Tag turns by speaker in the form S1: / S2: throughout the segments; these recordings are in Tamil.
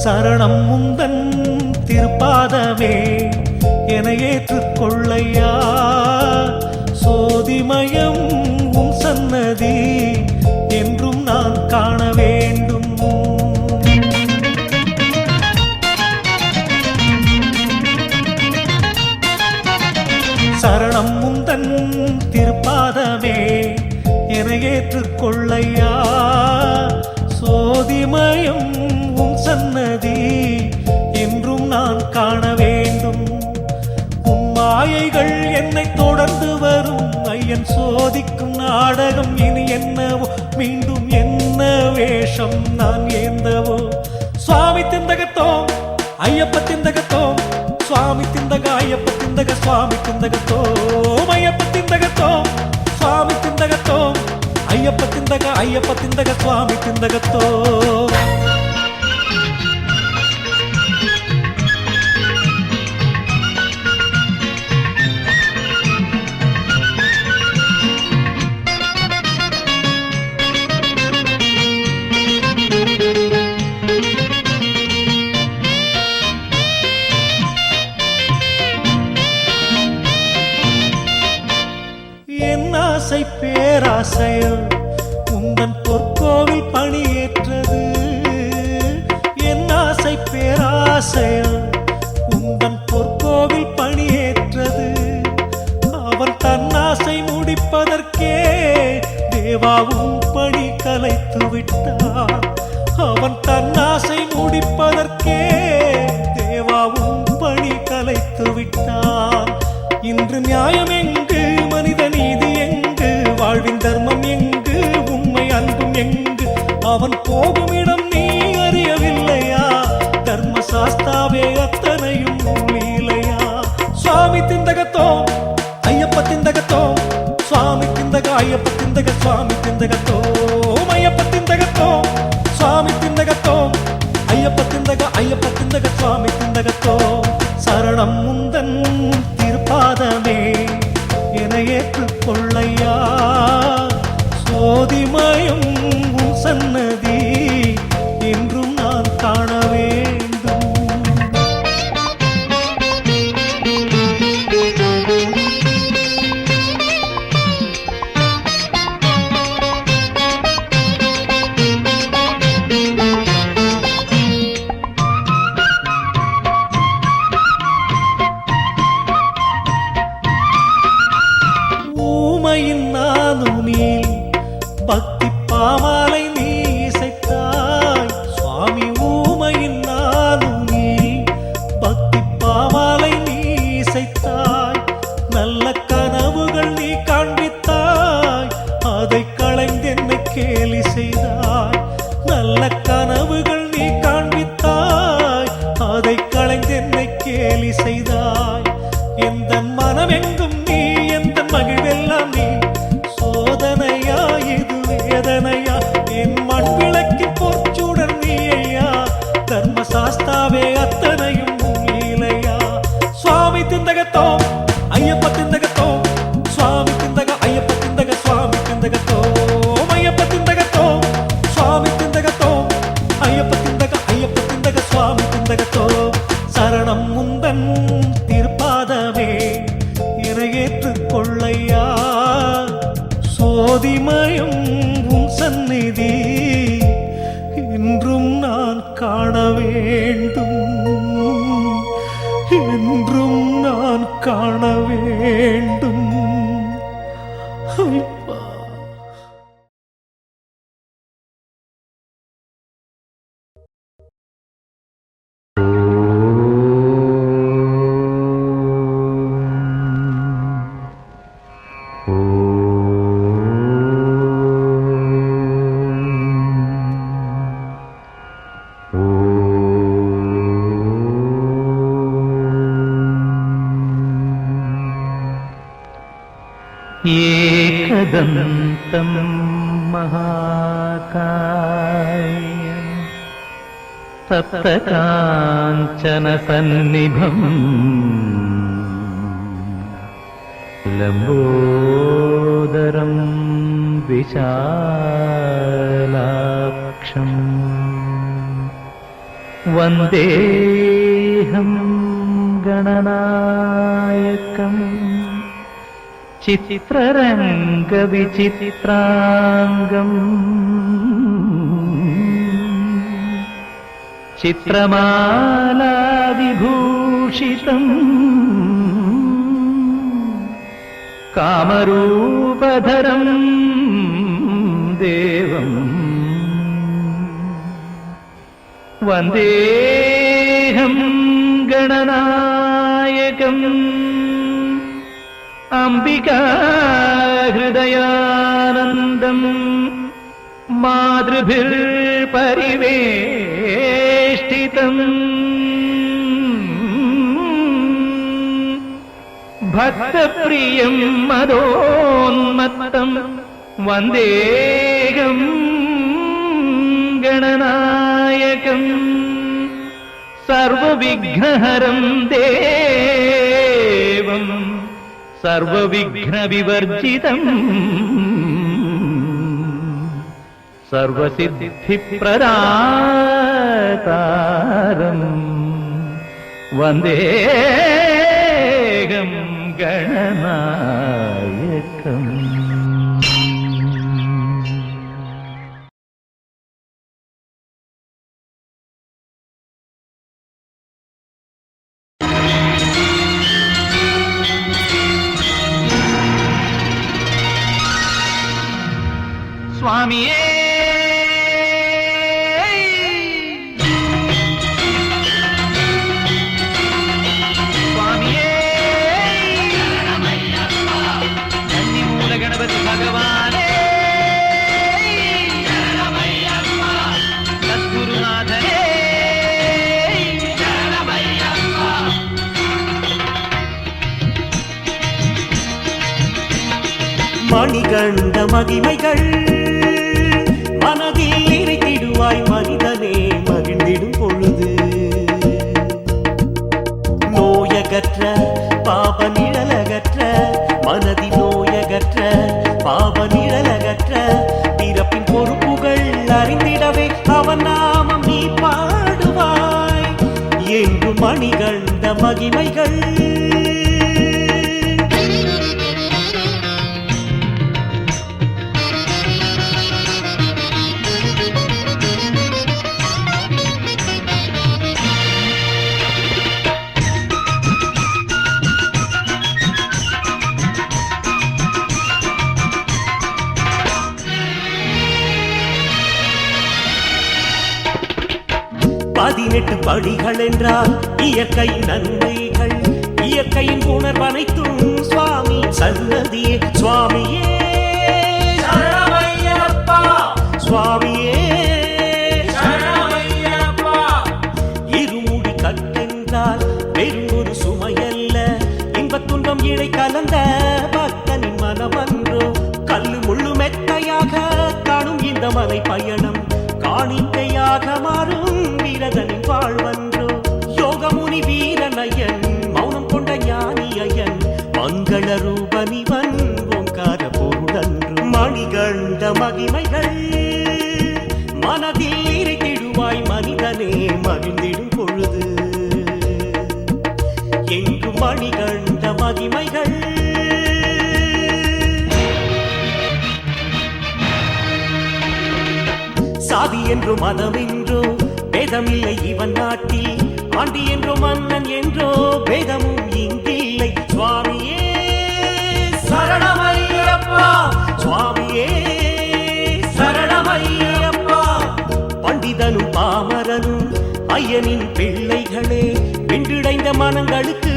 S1: சரணம் முந்தன் திருப்பாதமே என ஏற்றுக்கொள்ளையா. சோதிமயம் உன் சன்னதி என்றும் நான் காண வேண்டும். சரணம் முந்தன் திருப்பாதமே என ஏற்றுக்கொள்ளையா. சோதிமயம் உன் சன்னதி என்றும் நான் காண வேண்டும். உன் மாயைகள் என்னை தொடர்ந்து வரும் ஐயன் சோதிக்கும் நாடகம் இனி என்னவோ, மீண்டும் என்ன வேஷம் நான் ஏந்தவோ. சுவாமி திந்தகத்தோம் ஐயப்ப திந்தகத்தோம், சுவாமி திந்தக ஐயப்ப திந்தக, சுவாமி திந்தகத்தோம் ஐயப்ப திந்தகத்தோம், சுவாமி திந்தகத்தோம் ஐயப்ப திந்தக, ஐயப்ப திந்தக, சுவாமி திந்தகத்தோம். என் ஆசை பேராசையோ உந்தன் பொற்கோவில் பணியேற்றது. என் ஆசை பேராசையோ உந்தன் பொற்கோவில் பணியேற்றது. அவன் தன்னாசை முடிப்பதற்கே தேவாவும் பணி கலைத்து விட்டான். அவன் தன்னாசை முடிப்பதற்கே தேவாவும் பணி கலைத்து விட்டான். இன்று நியாயம் எங்கு, மனித நீதி எங்கு, வாழ்வின் தர்மம் எங்கு, உண்மை அன்பும் எங்கு? அவன் போகும் இடம் நீ அறியவில்லையா? தர்ம சாஸ்தாவே அத்தனையும் லீலையா? சுவாமி திந்தகத்தோம் ஐயப்ப திந்தகத்தோம், சுவாமி திந்தக ஐயப்ப திந்தக, சுவாமி திந்தகத்தோம் ஐயப்ப திந்தகத்தோம், சுவாமி திந்தகத்தோம் ஐயப்ப திந்தக, ஐயப்ப திந்தக, சுவாமி திந்தகத்தோம். சரணம் முந்தன் திருப்பாதமே என ஏற்றுக்கொள்ளையா. சோதிமயம் உன் சன்னதி என்றும் நான் காண வேண்டும். ஊமையின் நானுனில் பக்தி பாமாலை நீ இசைத்தாய். சுவாமி ஊமையின் நானுனில் பக்தி பாமாலை நீ இசைத்தாய். நல்ல கனவுகள் நீ காண்பித்தாய், அதை களைந்தென்னை கேலி செய்தாய். நல்ல கனவுகள் நீ காண்பித்தாய், அதை களைந்தென்னை கேலி செய்தாய். எந்த மனமெங்கும் நீ, எந்த மகிழ்வெல்லாம் நீ. சோதனையா இது வேதனையா? என் மண் விளக்கின் பொற்சூடர் நீ ஐயா. தர்ம சாஸ்தாவே அத்தனையும் லீலையா? சுவாமி திந்தகத்தோம் ஐயப்ப திந்தகத்தோம், சுவாமி திந்தக ஐயப்ப திந்தக, சுவாமி திந்தகத்தோம் ஐயப்ப திந்தகத்தோம், சுவாமி திந்தகத்தோம் ஐயப்ப திந்தக, ஐயப்ப திந்தக, சுவாமி திந்தகத்தோம். சரணம் முந்தன் திருப்பாதமே என ஏற்றுக்கொள்ளையா. சோதிமயம் உன் சந்நிதி என்றும் நான் காண வேண்டும், என்றும் நான் காண வேண்டும். ஐப்பா. एकदन्तं महाकायं सप्तकाञ्चनसन्निभम् लम्बोदरं विशालाक्षम् वन्देऽहं गणनायकम् चित्ररङ्गविचित्राङ्गम् चित्रमालाविभूषितम् कामरूपधरं देवम् वन्देऽहं गणनायकम् अम्बिका हृदयानन्दम् मातृभिर्परिवेष्टितम् भक्तप्रियं मदोन्मत्तं वन्देऽहं गणनायकम् सर्वविघ्नहरं देवं सर्वविघ्नविवर्जितम् सर्वसिद्धिप्रदातारं वन्देऽहं गणनायकम् स्वामिये
S2: மணிகண்ட மகிமைகள் மனதில் நிறைத்திடுவாய் மனிதனே மகிழ்ந்திடும் பொழுது நோயகற்ற பாப நிழலகற்ற மனதில் நோயகற்ற பாப நிழலகற்ற பிறப்பின் பொறுப்புகள் அறிந்திடவே அவன் நாமம் நீ பாடுவாய் என்று மணிகண்ட மகிமைகள் பதினெட்டு படிகள் என்றால் இயற்கையின் நன்மைகள் இயற்கையின் உணர்வனைத்தும் சுவாமி சன்னதியே சுவாமியே சரணமையப்பா சுவாமியே சரணமையப்பா இருமுடி கட்டென்றால் வெறும் ஒரு சுமையல்ல இன்பத் துன்பம் இழை கலந்த பக்தனின் மனமன்றோ கல்லு முள்ளு மெத்தையாக காணும் இந்த மலை பயணம் காணிக்கையாக மாறும் வீரதனின் வாழ்வன்றோ யோகமுனி வீரனயன் மௌனம் கொண்ட ஞானியன் மங்கள ரூபனிவன் ஓங்கார பொருளன்று மணிகண்ட மகிமைகள் மனதில் நிறைத்திடுவாய் மனிதனே மகிழ்ந்திடும் பொழுது என்று மணிகண்ட மகிமைகள் சாதி என்றோ மதம் என்றோ பேதமில்லை இவன் நாட்டில் ஆண்டி என்றோ மன்னன் என்றோ பேதமும் இங்கில்லை சுவாமியே சரணமையப்பா சுவாமியே சரணமையப்பா பண்டிதனும் பாமரனும் ஐயனின் பிள்ளைகளே வென்றிடைந்த மனங்களுக்கு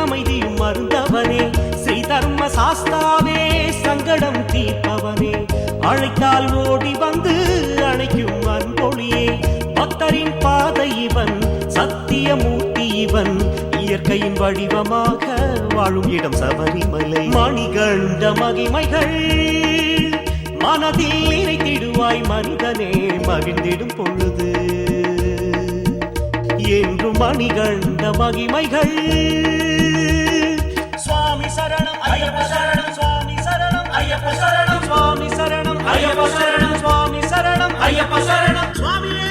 S2: அமைதியும் மருந்தவனே ஸ்ரீ தர்ம சாஸ்தாவே சங்கடம் தீர்ப்பவனே அழைத்தால் ஓடி வந்து அணைக்கும் அன்பொழியே பக்தரின் பாதை இவன் சத்தியமூர்த்தி இவன் இயற்கையின் வடிவமாக வாழும் இடம் சபரிமலை மணிகண்ட மகிமைகள் மனதில் நிறைத்திடுவாய் மனிதனே மகிழ்ந்திடும் பொழுது என்றும் மணிகண்ட மகிமைகள் சுவாமி சரணம் ஐயப்ப சரணம் சுவாமி சரணம் ஐயப்ப சரணம் சுவாமி சரணம் ஐயப்ப சரணம் சுவாமி சரணம் ஐயப்ப சரணம் சுவாமியே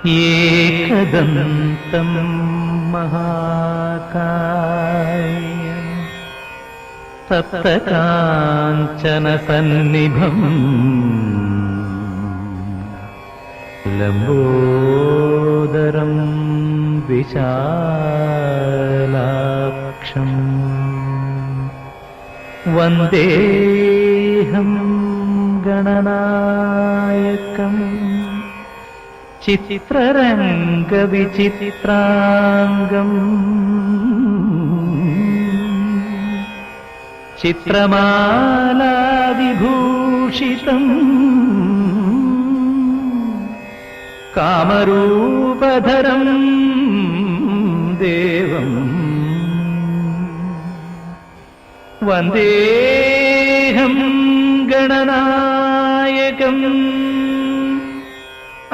S1: एकदन्तं महाकायं सप्तकाञ्चनसन्निभं लम्बोदरं विशालाक्षम् वन्देऽहं गणनायकम् चित्ररङ्गविचित्राङ्गम् चित्रमालाविभूषितम् कामरूपधरं देवम् वन्देऽहं गणनायकम्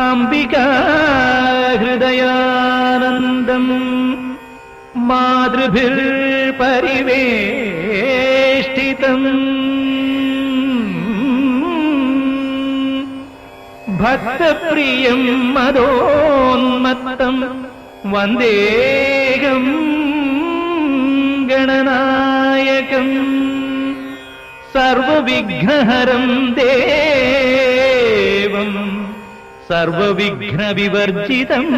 S1: अम्बिका हृदयानन्दम् मातृभिर्परिवेष्टितम् भक्तप्रियं मदोन्मत्तं वन्देऽहं गणनायकम् सर्वविघ्नहरं देवम् सर्वविघ्नविवर्जितम्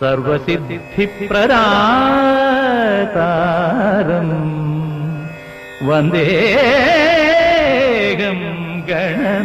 S1: सर्वसिद्धिप्रदातारम् वन्देऽहं गणनायकम्